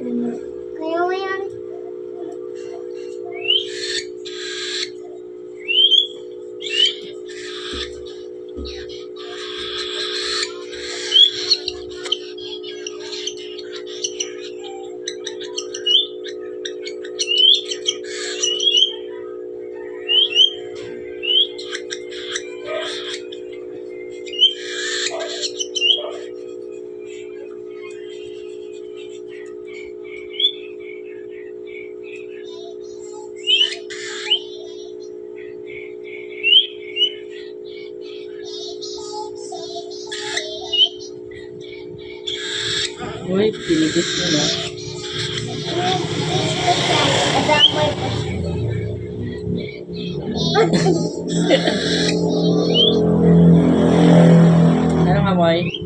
Kaya mo yan. Uy, pinigis mo na. Adamay pa siya. Ano nga, Moy?